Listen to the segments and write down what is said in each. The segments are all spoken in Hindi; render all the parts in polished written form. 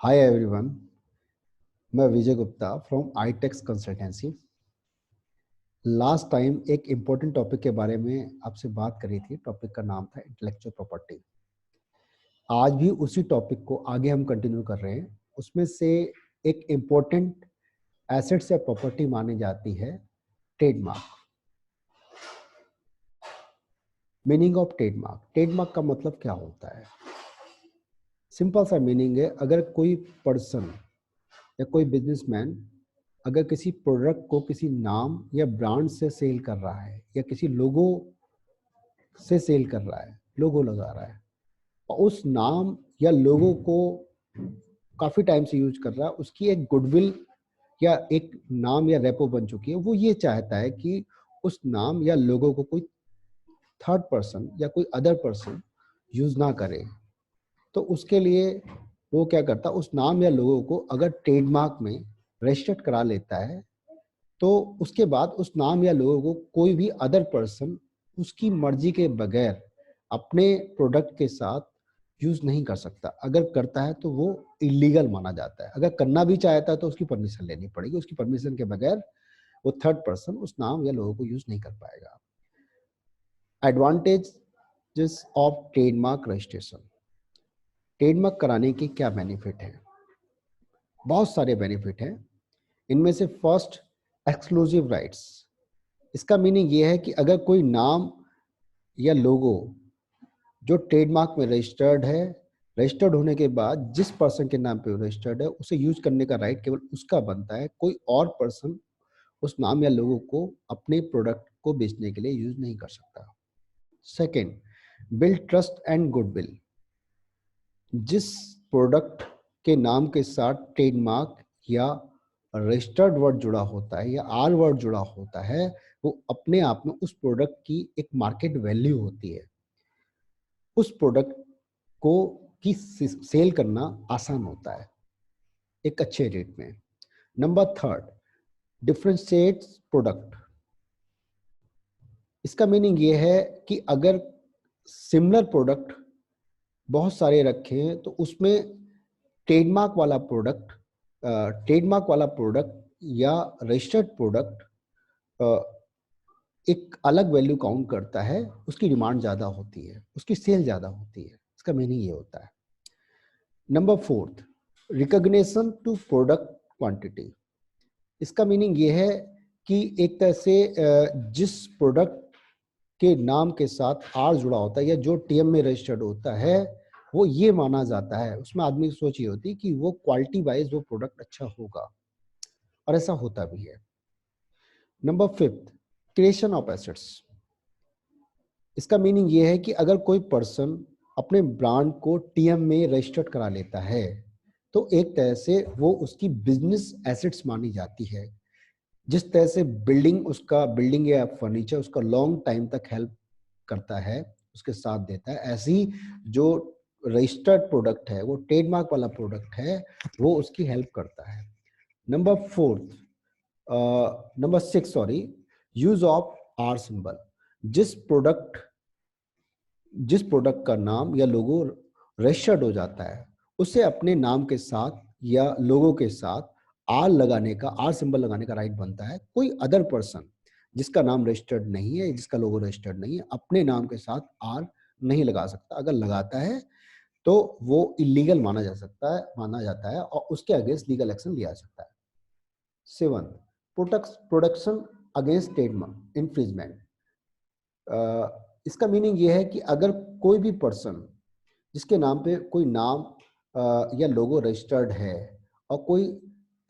हाय एवरीवन, मैं विजय गुप्ता फ्रॉम आईटेक्स कंसल्टेंसी। लास्ट टाइम एक इम्पोर्टेंट टॉपिक के बारे में आपसे बात करी थी। टॉपिक का नाम था इंटेलेक्चुअल प्रॉपर्टी। आज भी उसी टॉपिक को आगे हम कंटिन्यू कर रहे हैं। उसमें से एक इम्पोर्टेंट एसेट्स या प्रॉपर्टी मानी जाती है trademark. Meaning of trademark. Trademark का मतलब क्या होता है? सिंपल सा मीनिंग है, अगर कोई पर्सन या कोई बिजनेसमैन अगर किसी प्रोडक्ट को किसी नाम या ब्रांड से सेल कर रहा है या किसी लोगो से सेल कर रहा है, लोगो लगा रहा है और उस नाम या लोगो को काफ़ी टाइम से यूज कर रहा है, उसकी एक गुडविल या एक नाम या रेपो बन चुकी है। वो ये चाहता है कि उस नाम या लोगो को कोई थर्ड पर्सन या कोई अदर पर्सन यूज ना करे। तो उसके लिए वो क्या करता है, उस नाम या लोगो को अगर ट्रेडमार्क में रजिस्टर्ड करा लेता है तो उसके बाद उस नाम या लोगो को कोई भी अदर पर्सन उसकी मर्जी के बगैर अपने प्रोडक्ट के साथ यूज नहीं कर सकता। अगर करता है तो वो इलीगल माना जाता है। अगर करना भी चाहता है तो उसकी परमिशन लेनी पड़ेगी। उसकी परमिशन के बगैर वो थर्ड पर्सन उस नाम या लोगो को यूज नहीं कर पाएगा। Advantages of trademark registration. Trademark कराने के क्या बेनिफिट है? बहुत सारे बेनिफिट हैं। इनमें से फर्स्ट, एक्सक्लूसिव राइट्स। इसका मीनिंग ये है कि अगर कोई नाम या लोगो जो ट्रेडमार्क में रजिस्टर्ड है, रजिस्टर्ड होने के बाद जिस पर्सन के नाम पे रजिस्टर्ड है उसे यूज करने का राइट केवल उसका बनता है। कोई और पर्सन उस नाम या लोगो को अपने प्रोडक्ट को बेचने के लिए यूज नहीं कर सकता। Second, build trust and goodwill. जिस प्रोडक्ट के नाम के साथ ट्रेडमार्क या रजिस्टर्ड वर्ड जुड़ा होता है या आर वर्ड जुड़ा होता है, वो अपने आप में उस प्रोडक्ट की एक मार्केट वैल्यू होती है। उस प्रोडक्ट को की सेल करना आसान होता है एक अच्छे रेट में। Number third, differentiates product. इसका मीनिंग ये है कि अगर सिमिलर प्रोडक्ट बहुत सारे रखे हैं तो उसमें ट्रेडमार्क वाला प्रोडक्ट या रजिस्टर्ड प्रोडक्ट एक अलग वैल्यू काउंट करता है। उसकी डिमांड ज़्यादा होती है, उसकी सेल ज़्यादा होती है। इसका मीनिंग ये होता है। Number fourth, recognition to product quantity. इसका मीनिंग ये है कि एक तरह से जिस प्रोडक्ट के नाम के साथ आर जुड़ा होता है या जो टीएम में रजिस्टर्ड होता है, वो ये माना जाता है, उसमें आदमी की सोच ये होती है कि वो क्वालिटी वाइज वो प्रोडक्ट अच्छा होगा, और ऐसा होता भी है। Number fifth, creation of assets. इसका मीनिंग ये है कि अगर कोई पर्सन अपने ब्रांड को टीएम में रजिस्टर्ड करा लेता है तो एक तरह से वो उसकी बिजनेस एसेट्स मानी जाती है। जिस तरह से बिल्डिंग या फर्नीचर उसका लॉन्ग टाइम तक हेल्प करता है, उसके साथ देता है, ऐसे ही जो रजिस्टर्ड प्रोडक्ट है, वो ट्रेडमार्क वाला प्रोडक्ट है, वो उसकी हेल्प करता है। Number six, sorry, use of R symbol. जिस प्रोडक्ट जिस प्रोडक्ट का नाम या लोगो रजिस्टर्ड हो जाता है उसे अपने नाम के साथ या लोगो के साथ आर सिंबल लगाने का राइट बनता है। कोई अदर पर्सन जिसका नाम रजिस्टर्ड नहीं है, जिसका लोगो रजिस्टर्ड नहीं है, अपने नाम के साथ आर नहीं लगा सकता। अगर लगाता है तो वो इलीगल माना जाता है और उसके अगेंस्ट लीगल एक्शन लिया जा सकता है। Seven, protection against trademark infringement. इसका मीनिंग ये है कि अगर कोई भी पर्सन जिसके नाम पे कोई नाम या लोगो रजिस्टर्ड है और कोई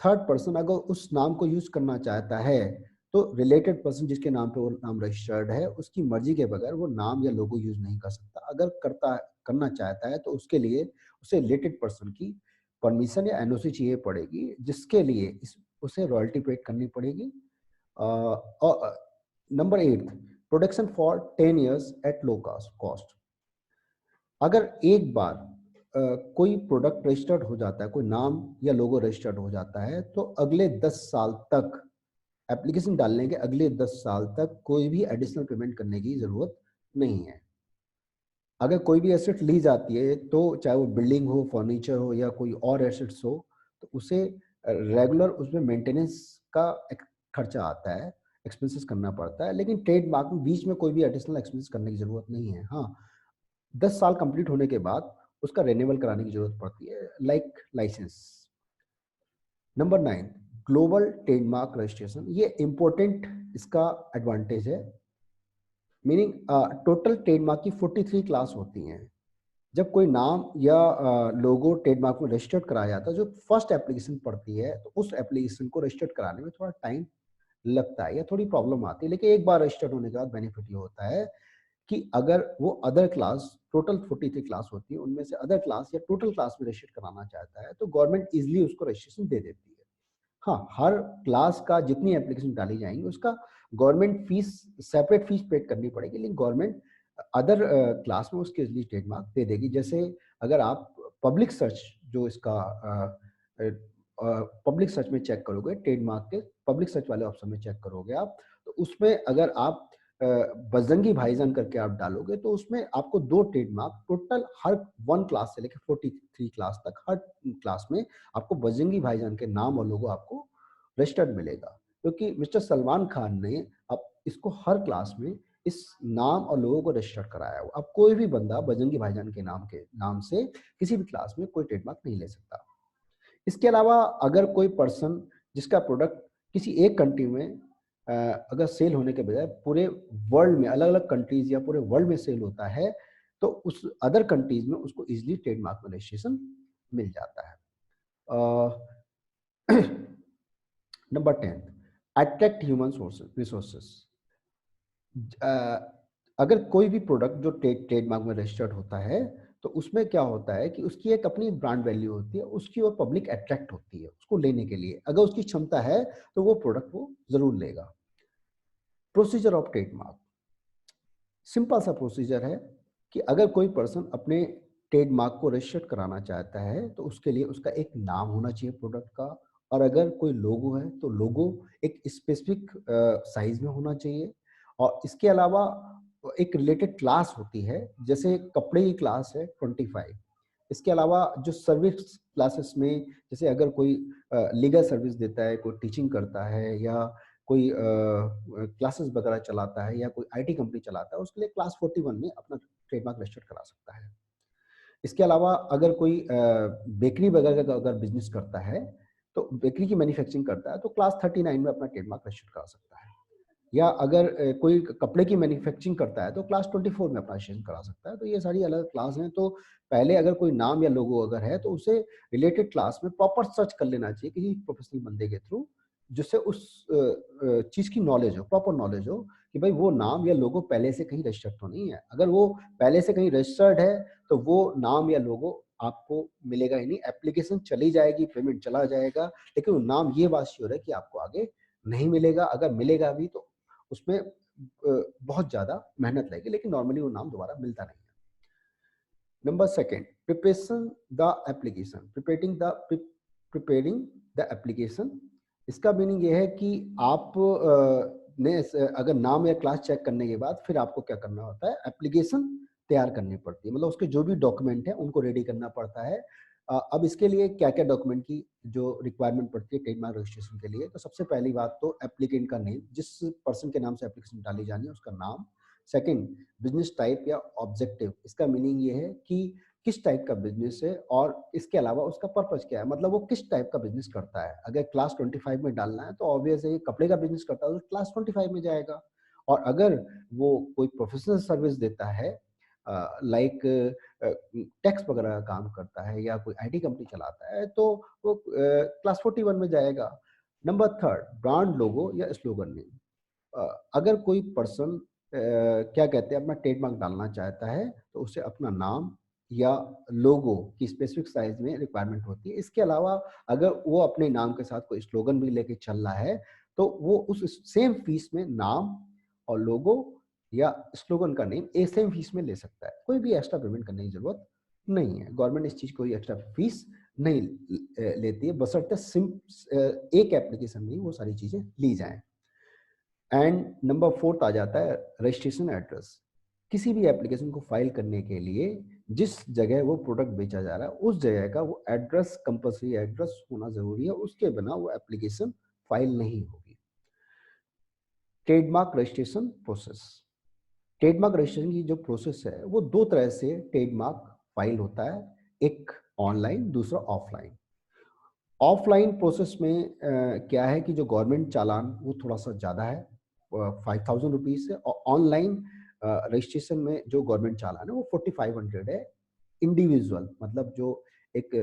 थर्ड पर्सन अगर उस नाम को यूज करना चाहता है तो रिलेटेड पर्सन जिसके नाम पे वो नाम रजिस्टर्ड है उसकी मर्जी के बगैर वो नाम या लोगो यूज नहीं कर सकता। अगर करना चाहता है तो उसके लिए उसे रिलेटेड पर्सन की परमिशन या एनओसी चाहिए पड़ेगी, जिसके लिए उसे रॉयल्टी पेड करनी पड़ेगी। और number 8, protection for 10 years at low cost. अगर एक बार कोई प्रोडक्ट रजिस्टर्ड हो जाता है, कोई नाम या लोगो रजिस्टर्ड हो जाता है, तो अगले 10 साल तक, एप्लीकेशन डालने के अगले 10 साल तक कोई भी एडिशनल पेमेंट करने की जरूरत नहीं है। अगर कोई भी एसेट ली जाती है तो चाहे वो बिल्डिंग हो, फर्नीचर हो या कोई और एसेट्स हो, तो उसे रेगुलर उसमें मेंटेनेंस का एक खर्चा आता है, एक्सपेंसेस करना पड़ता है। लेकिन ट्रेडमार्क में बीच में कोई भी एडिशनल एक्सपेंस करने की ज़रूरत नहीं है। हाँ, 10 साल कंप्लीट होने के बाद उसका रिन्यूअल कराने की ज़रूरत पड़ती है, like licence. Number 9, global trademark registration. ये इंपॉर्टेंट इसका एडवांटेज है। मीनिंग टोटल ट्रेडमार्क की 43 क्लास होती हैं। जब कोई नाम या लोगो ट्रेडमार्क में रजिस्टर्ड कराया जाता है, जो फर्स्ट एप्लीकेशन पड़ती है, तो उस एप्लीकेशन को रजिस्टर्ड कराने में थोड़ा टाइम लगता है या थोड़ी प्रॉब्लम आती है। लेकिन एक बार रजिस्टर्ड होने के बाद बेनिफिट ये होता है कि अगर वो अदर क्लास, टोटल 43 क्लास होती है, उनमें से अदर क्लास या टोटल क्लास में रजिस्टर्ड कराना चाहता है, तो गवर्नमेंट इजीली उसको रजिस्ट्रेशन दे देती है। हाँ, हर क्लास का जितनी एप्लीकेशन डाली जाएंगी उसका government fees, separate fees paid करनी पड़ेगी, लेकिन गवर्नमेंट अदर क्लास में उसके लिए ट्रेडमार्क दे देगी। जैसे अगर आप पब्लिक सर्च, जो इसका पब्लिक सर्च में चेक करोगे, ट्रेडमार्क के पब्लिक सर्च वाले ऑप्शन में चेक करोगे आप, तो उसमें अगर आप बजरंगी भाईजान करके आप डालोगे, तो उसमें आपको 2 ट्रेडमार्क टोटल हर 1 क्लास से लेकर 43 क्लास तक हर क्लास में आपको बजरंगी भाईजान के नाम और लोगो आपको रजिस्टर्ड मिलेगा। क्योंकि मिस्टर सलमान खान ने अब इसको हर क्लास में इस नाम और लोगों को रजिस्टर कराया हुआ। अब कोई भी बंदा बजरंगी भाईजान के नाम से किसी भी क्लास में कोई ट्रेडमार्क नहीं ले सकता। इसके अलावा अगर कोई पर्सन जिसका प्रोडक्ट किसी एक कंट्री में अगर सेल होने के बजाय पूरे वर्ल्ड में, अलग अलग कंट्रीज या पूरे वर्ल्ड में सेल होता है, तो उस अदर कंट्रीज में उसको इजीली ट्रेडमार्क में रजिस्ट्रेशन मिल जाता है। Number 10, attract human resources. अगर कोई भी प्रोडक्ट जो ट्रेडमार्क में रजिस्टर्ड होता है, तो उसमें क्या होता है कि उसकी एक अपनी ब्रांड वैल्यू होती है, उसकी और पब्लिक अट्रैक्ट होती है उसको लेने के लिए। अगर उसकी क्षमता है तो वो प्रोडक्ट वो जरूर लेगा। प्रोसीजर ऑफ ट्रेडमार्क सिंपल सा प्रोसीजर है कि अगर कोई पर्सन अपने ट्रेडमार्क को रजिस्टर्ड कराना चाहता है, तो उसके लिए उसका एक नाम होना चाहिए प्रोडक्ट का, और अगर कोई लोगो है तो लोगो एक स्पेसिफिक साइज में होना चाहिए। और इसके अलावा एक रिलेटेड क्लास होती है, जैसे कपड़े की क्लास है 25। इसके अलावा जो सर्विस क्लासेस में, जैसे अगर कोई लीगल सर्विस देता है, कोई टीचिंग करता है, या कोई क्लासेस वगैरह चलाता है, या कोई आईटी कंपनी चलाता है, उसके लिए क्लास 41 में अपना ट्रेडमार्क रजिस्टर्ड करा सकता है। इसके अलावा अगर कोई बेकरी वगैरह का अगर बिजनेस करता है, तो बेकरी की मैन्युफैक्चरिंग करता है, तो क्लास 39 में अपना ट्रेडमार्क रजिस्टर्ड करा सकता है। या अगर कोई कपड़े की मैन्युफैक्चरिंग करता है, तो क्लास 24 में अपना रजिस्ट्रेशन करा सकता है। तो ये सारी अलग क्लास हैं। तो पहले अगर कोई नाम या लोगो अगर है, तो उसे रिलेटेड क्लास में प्रॉपर सर्च कर लेना चाहिए किसी प्रोफेशनल बंदे के थ्रू, जिससे उस चीज़ की नॉलेज हो, प्रॉपर नॉलेज हो कि भाई वो नाम या लोगो पहले से कहीं रजिस्टर्ड तो नहीं है। अगर वो पहले से कहीं रजिस्टर्ड है, तो वो नाम या लोगो आपको मिलेगा ही नहीं। एप्लीकेशन चली जाएगी, पेमेंट चला जाएगा, लेकिन वो नाम ये बात श्योर है कि आपको आगे नहीं मिलेगा। अगर मिलेगा भी तो उसमें बहुत ज़्यादा मेहनत लगेगी, लेकिन नॉर्मली वो नाम दोबारा मिलता नहीं है। Number second, preparation the application, preparing the application. इसका मीनिंग ये है कि आप अगर नाम या क्लास चेक करने के बाद फिर आपको क्या करना होता है, एप्लीकेशन तैयार करनी पड़ती है। मतलब उसके जो भी डॉक्यूमेंट है उनको रेडी करना पड़ता है। अब इसके लिए क्या क्या डॉक्यूमेंट की जो रिक्वायरमेंट पड़ती है ट्रेडमार्क रजिस्ट्रेशन के लिए, तो सबसे पहली बात तो एप्लीकेंट का नेम, जिस पर्सन के नाम से एप्लीकेशन डाली जानी है उसका नाम। सेकंड, बिजनेस टाइप या ऑब्जेक्टिव। इसका मीनिंग ये है कि किस टाइप का बिजनेस है, और इसके अलावा उसका पर्पज क्या है, मतलब वो किस टाइप का बिजनेस करता है। अगर क्लास 25 में डालना है, तो ऑब्वियस है कपड़े का बिजनेस करता है तो क्लास 25 में जाएगा। और अगर वो कोई प्रोफेशनल सर्विस देता है, लाइक टैक्स वगैरह का काम करता है, या कोई आईटी कंपनी चलाता है, तो वो क्लास 41 में जाएगा। नंबर थर्ड, ब्रांड लोगो या स्लोगन नेम। अगर कोई पर्सन क्या कहते हैं अपना ट्रेडमार्क डालना चाहता है, तो उसे अपना नाम या लोगो की स्पेसिफिक साइज में रिक्वायरमेंट होती है। इसके अलावा अगर वो अपने नाम के साथ कोई स्लोगन भी लेके चल रहा है, तो वो उस सेम फीस में नाम और लोगो या स्लोगन का नेम एक सेम फीस में ले सकता है। कोई भी एक्स्ट्रा पेमेंट करने की जरूरत नहीं है। गवर्नमेंट इस चीज कोई एक्स्ट्रा फीस नहीं लेती है, बशर्ते एक एप्लीकेशन में ही वो सारी चीजें ली जाएं। एंड नंबर फोर्थ आ जाता है रजिस्ट्रेशन एड्रेस। किसी भी एप्लीकेशन को फाइल करने के लिए जिस जगह वो प्रोडक्ट बेचा जा रहा है उस जगह का वो एड्रेस, कंपल्सरी एड्रेस होना जरूरी है, उसके बिना वो एप्लीकेशन फाइल नहीं होगी। Trademark registration process. Trademark registration की जो प्रोसेस है वो दो तरह से ट्रेडमार्क फाइल होता है, एक ऑनलाइन, दूसरा ऑफलाइन। ऑफलाइन प्रोसेस में क्या है कि जो गवर्नमेंट चालान वो थोड़ा सा ज़्यादा है, 5,000 रुपीज़ से, और ऑनलाइन रजिस्ट्रेशन में जो गवर्नमेंट चालान है वो 4,500 है। इंडिविजुअल मतलब जो एक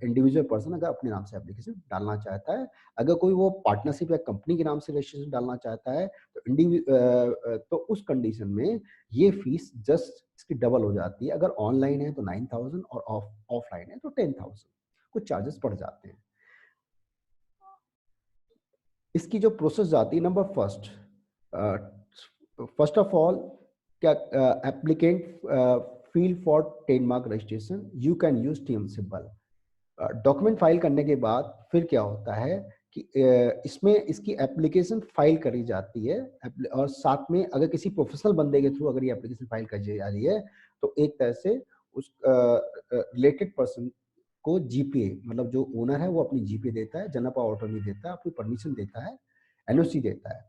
इंडिविजुअल पर्सन अगर अपने नाम से एप्लीकेशन डालना चाहता है, अगर कोई वो पार्टनरशिप या कंपनी के नाम से रजिस्ट्रेशन डालना चाहता है तो तो उस कंडीशन में ये फीस जस्ट इसकी डबल हो जाती है। अगर ऑनलाइन है तो 9,000 और ऑफलाइन है तो 10,000, कुछ चार्जेस बढ़ जाते हैं। इसकी जो प्रोसेस जाती है, number first, first of all क्या applicant file for trademark registration you can use TM symbol. Document file करने के बाद फिर क्या होता है कि इसमें इसकी एप्लीकेशन फाइल करी जाती है, और साथ में अगर किसी प्रोफेशनल बंदे के थ्रू अगर ये एप्लीकेशन फाइल करी जा रही है तो एक तरह से उस रिलेटेड पर्सन को जीपीए, मतलब जो ओनर है वो अपनी जीपीए देता है, जनरल पावर ऑटोनॉमी देता है, अपनी परमिशन देता है, एनओसी देता है,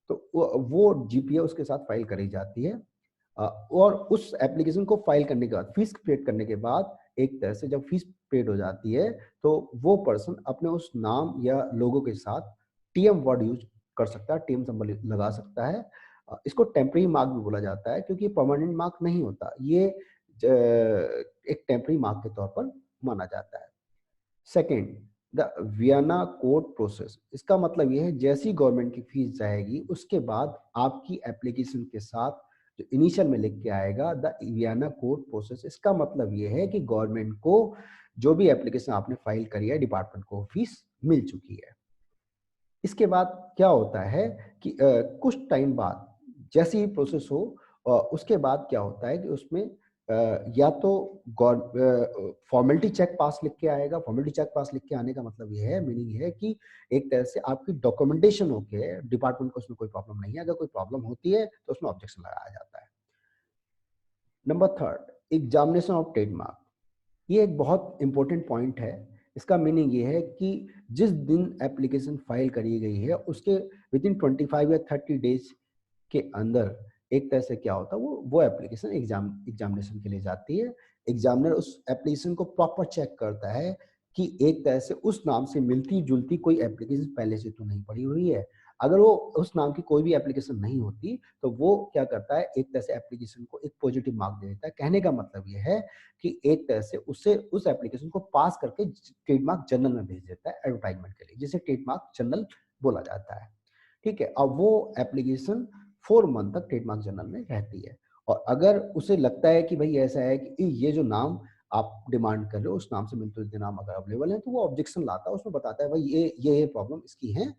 तो वो जीपीए उसके साथ फाइल करी जाती है। और उस एप्लीकेशन को फाइल करने के बाद, फीस पेड करने के बाद, एक तरह से जब फीस पेड हो जाती है तो वो पर्सन अपने उस नाम या लोगो के साथ टीएम वर्ड यूज कर सकता है, टीएम सिंबल लगा सकता है। इसको टेम्पररी मार्क भी बोला जाता है क्योंकि परमानेंट मार्क नहीं होता, ये एक टेम्पररी मार्क के तौर पर माना जाता है। Second, the Vienna code process. इसका मतलब यह है जैसी गवर्नमेंट की फीस जाएगी उसके बाद आपकी एप्लीकेशन के साथ जो इनिशियल में लिख के आएगा द वियना कोड प्रोसेस, इसका मतलब यह है कि गवर्नमेंट को जो भी एप्लीकेशन आपने फाइल करी है डिपार्टमेंट को फीस मिल चुकी है। इसके बाद क्या होता है कि कुछ टाइम बाद जैसी ही प्रोसेस हो उसके बाद क्या होता है कि उसमें या तो फॉर्मेलिटी चेक पास लिख के आएगा। फॉर्मेलिटी चेक पास लिख के आने का मतलब ये है, मीनिंग है कि एक तरह से आपकी डॉक्यूमेंटेशन होके डिपार्टमेंट को उसमें कोई प्रॉब्लम नहीं है, अगर कोई प्रॉब्लम होती है तो उसमें ऑब्जेक्शन लगाया जाता है। Number third, examination of trademark. ये एक बहुत इंपॉर्टेंट पॉइंट है। इसका मीनिंग ये है कि जिस दिन एप्लीकेशन फाइल करी गई है उसके विद इन 25 या 30 डेज के अंदर एक तरह से क्या होता है, वो एप्लीकेशन एग्जामिनेशन के लिए जाती है। एग्जामिनर उस एप्लीकेशन को प्रॉपर चेक करता है कि एक तरह से उस नाम से मिलती जुलती कोई एप्लीकेशन पहले से तो नहीं पड़ी हुई है। अगर वो उस नाम की कोई भी एप्लीकेशन नहीं होती तो वो क्या करता है, एक तरह से एप्लीकेशन को एक पॉजिटिव मार्क दे देता है। कहने का मतलब ये है कि एक तरह से उससे उस एप्लीकेशन को पास करके ट्रेडमार्क जर्नल में भेज देता है एडवर्टाइजमेंट के लिए, जिसे ट्रेडमार्क जर्नल बोला जाता है। ठीक है, अब वो एप्लीकेशन 4 मंथ तक ट्रेडमार्क जर्नल में रहती है। और अगर उसे लगता है कि भाई ऐसा है कि ये जो नाम आप डिमांड कर रहे हो उस नाम से मिलते जुलते नाम अगर अवेलेबल है तो वो ऑब्जेक्शन लाता है, उसमें बताता है भाई ये प्रॉब्लम इसकी है।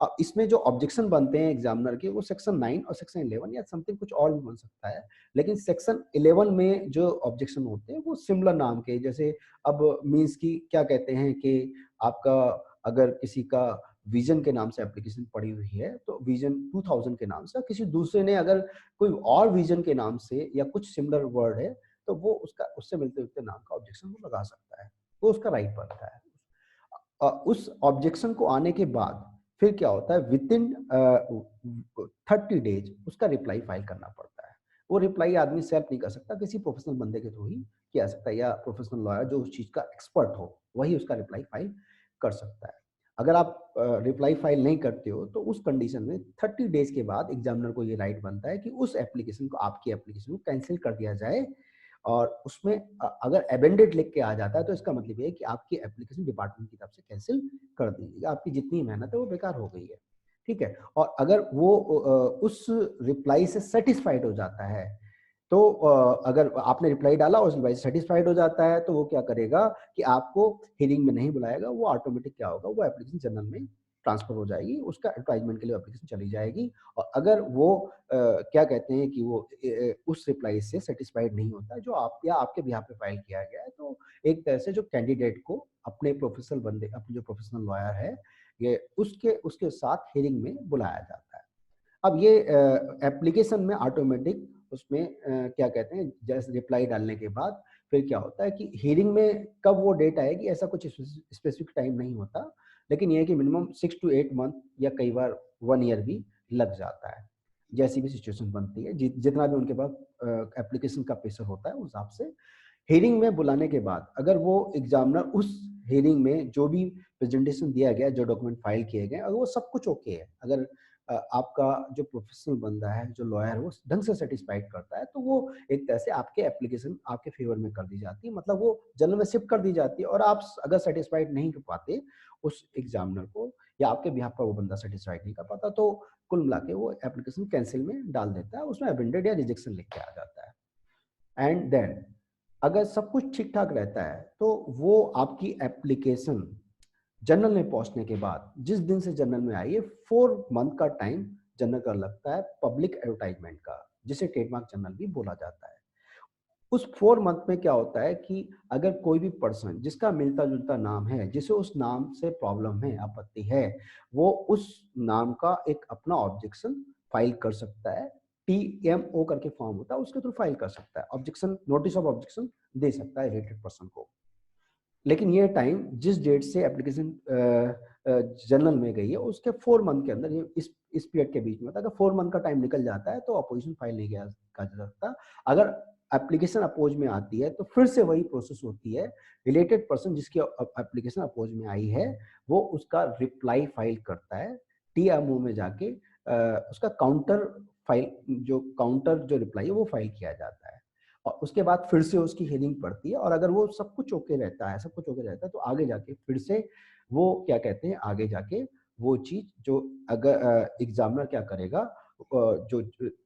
अब इसमें जो ऑब्जेक्शन बनते हैं एग्जामिनर के वो सेक्शन 9 और सेक्शन 11 या समथिंग कुछ और भी बन सकता है, लेकिन सेक्शन 11 में जो ऑब्जेक्शन होते हैं वो सिमिलर नाम के, जैसे अब मींस की क्या कहते हैं कि आपका अगर किसी का विजन के नाम से एप्लीकेशन पड़ी हुई है तो विजन 2000 के नाम से, किसी दूसरे ने अगर कोई और विजन के नाम से या कुछ सिमिलर वर्ड है तो वो उसका उससे मिलते जुलते नाम का ऑब्जेक्शन वो लगा सकता है, वो उसका राइट बनता है। उस ऑब्जेक्शन को आने के बाद फिर क्या होता है, विद इन 30 डेज उसका रिप्लाई फाइल करना पड़ता है। वो रिप्लाई आदमी सेल्फ नहीं कर सकता, किसी प्रोफेशनल बंदे के थ्रू ही किया सकता है, या प्रोफेशनल लॉयर जो उस चीज का एक्सपर्ट हो वही उसका रिप्लाई फाइल कर सकता है। अगर आप रिप्लाई फाइल नहीं करते हो तो उस कंडीशन में 30 डेज के बाद एग्जामिनर को ये राइट बनता है कि उस एप्लीकेशन को, आपकी एप्लीकेशन को कैंसिल कर दिया जाए। और उसमें अगर अबेंडेड लिख के आ जाता है तो इसका मतलब ये है कि आपकी एप्लीकेशन डिपार्टमेंट की तरफ से कैंसिल कर दी गई, आपकी जितनी मेहनत है वो बेकार हो गई है। ठीक है, और अगर वो उस रिप्लाई से सेटिस्फाइड हो जाता है तो अगर आपने रिप्लाई डाला और उस रिप्लाई से सेटिस्फाइड हो जाता है तो वो क्या करेगा कि आपको हियरिंग में नहीं बुलाएगा, वो ऑटोमेटिक क्या होगा, वो एप्लीकेशन जनरल में ट्रांसफर हो जाएगी, उसका एडवर्टाइजमेंट के लिए एप्लीकेशन चली जाएगी। और अगर वो क्या कहते हैं कि वो उस रिप्लाई से सेटिस्फाइड नहीं होता जो आप या आपके बिहाफ पे फाइल किया गया है, तो एक तरह से जो कैंडिडेट को अपने प्रोफेशनल बंदे, अपने जो प्रोफेशनल लॉयर है, ये उसके उसके साथ हियरिंग में बुलाया जाता है। अब ये एप्लीकेशन में ऑटोमेटिक उसमें क्या कहते हैं, जैसे रिप्लाई डालने के बाद फिर क्या होता है कि हियरिंग में कब वो डेट आएगी ऐसा कुछ स्पेसिफिक टाइम नहीं होता, लेकिन ये है कि मिनिमम 6 to 8 मंथ या कई बार 1 ईयर भी लग जाता है, जैसी भी सिचुएशन बनती है, जितना भी उनके पास एप्लीकेशन का प्रेशर होता है उस हिसाब से। हियरिंग में बुलाने के बाद अगर वो एग्जामिनर उस हियरिंग में जो भी प्रेजेंटेशन दिया गया, जो डॉक्यूमेंट फाइल किए गए, अगर वो सब कुछ ओके है, अगर आपका जो प्रोफेशनल बंदा है, जो लॉयर है, वो ढंग से सेटिस्फाइड करता है, तो वो एक तरह से आपके एप्लीकेशन आपके फेवर में कर दी जाती है, मतलब वो जनरल में शिफ्ट कर दी जाती है। और आप अगर सेटिस्फाइड नहीं कर पाते उस एग्जामिनर को, या आपके बिहाफ का वो बंदा सेटिस्फाइड नहीं कर पाता, तो कुल मिला के वो एप्लीकेशन कैंसिल में डाल देता है, उसमें अबेंडेड या रिजेक्शन लिख के आ जाता है। एंड देन अगर सब कुछ ठीक ठाक रहता है तो वो आपकी एप्लीकेशन जर्नल में पहुंचने के बाद, जिस दिन से जर्नल में आई है, 4 मंथ का टाइम जर्नल का लगता है पब्लिक एडवर्टाइजमेंट का, जिसे ट्रेडमार्क जर्नल भी बोला जाता है। उस 4 मंथ में क्या होता है कि अगर कोई भी पर्सन जिसका मिलता जुलता नाम है, जिसे उस नाम से प्रॉब्लम है, आपत्ति है, वो उस नाम का एक अपना ऑब्जेक्शन फाइल कर सकता है। TMO करके फॉर्म होता है, उसके थ्रू फाइल कर सकता है, ऑब्जेक्शन, नोटिस ऑफ ऑब्जेक्शन दे सकता है रिलेटेड पर्सन को। लेकिन ये टाइम जिस डेट से एप्लीकेशन जर्नल में गई है उसके 4 मंथ के अंदर, ये इस पीरियड के बीच में होता है। अगर 4 मंथ का टाइम निकल जाता है तो अपोजिशन फाइल नहीं किया जा सकता। अगर एप्लीकेशन अपोज में आती है तो फिर से वही प्रोसेस होती है, रिलेटेड पर्सन जिसकी एप्लीकेशन अपोज में आई है वो उसका रिप्लाई फाइल करता है, TMO में जाके उसका काउंटर फाइल, जो रिप्लाई है वो फाइल किया जाता है, और उसके बाद फिर से उसकी हियरिंग पड़ती है। और अगर वो सब कुछ ओके रहता है, तो आगे जाके फिर से वो क्या कहते हैं, आगे जाके वो चीज जो अगर एग्जामिनर क्या करेगा, जो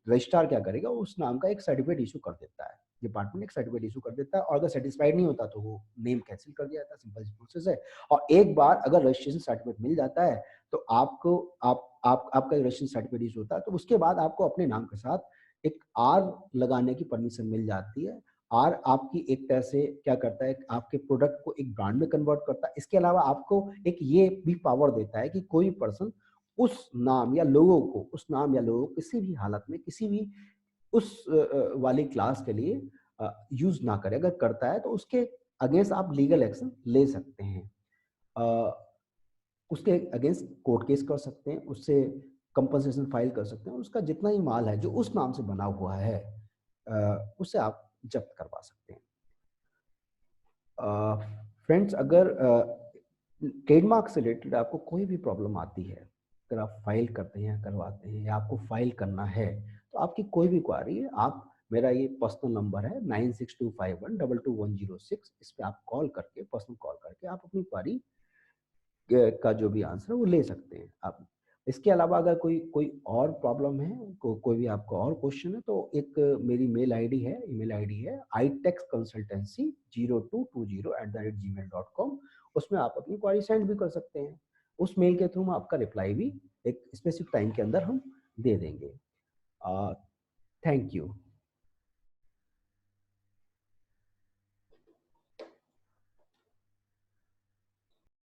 रजिस्ट्रार क्या करेगा, उस नाम का एक सर्टिफिकेट इशू कर देता है, डिपार्टमेंट एक सर्टिफिकेट इशू कर देता है, और अगर सेटिस्फाइड नहीं होता तो वो नेम कैंसिल कर दिया जाता है, सिंपल प्रोसेस है। और एक बार अगर रजिस्ट्रेशन सर्टिफिकेट मिल जाता है तो आपको आपका रजिस्ट्रेशन सर्टिफिकेट इशू होता है, तो उसके बाद आपको अपने नाम के साथ एक आर लगाने की परमिशन मिल जाती है। आर आपकी एक तरह से क्या करता है, आपके प्रोडक्ट को एक ब्रांड में कन्वर्ट करता है। इसके अलावा आपको एक ये भी पावर देता है कि कोई पर्सन उस नाम या लोगो को किसी भी हालत में, किसी भी उस वाली क्लास के लिए यूज ना करे। अगर करता है तो उसके अगेंस्ट आप लीगल एक्शन ले सकते हैं, उसके अगेंस्ट कोर्ट केस कर सकते हैं, उससे कंपनसेशन फाइल कर सकते हैं, उसका जितना ही माल है जो उस नाम से बना हुआ है उससे आप जब्त करवा सकते हैं। फ्रेंड्स, अगर ट्रेडमार्क से रिलेटेड आपको कोई भी प्रॉब्लम आती है, अगर आप फाइल करते हैं, करवाते हैं, या आपको फाइल करना है, तो आपकी कोई भी क्वारी है, आप, मेरा ये पर्सनल नंबर है 9625122106, इस पे आप कॉल करके, पर्सनल कॉल करके आप अपनी क्वारी का जो भी आंसर है वो ले सकते हैं आप। इसके अलावा अगर कोई और प्रॉब्लम है, कोई भी आपका और क्वेश्चन है, तो एक मेरी ईमेल आईडी है itexconsultancy0220@gmail.com, उसमें आप अपनी क्वारी सेंड भी कर सकते हैं। उस मेल के थ्रू आपका रिप्लाई भी एक स्पेसिफिक टाइम के अंदर हम दे देंगे। Thank you.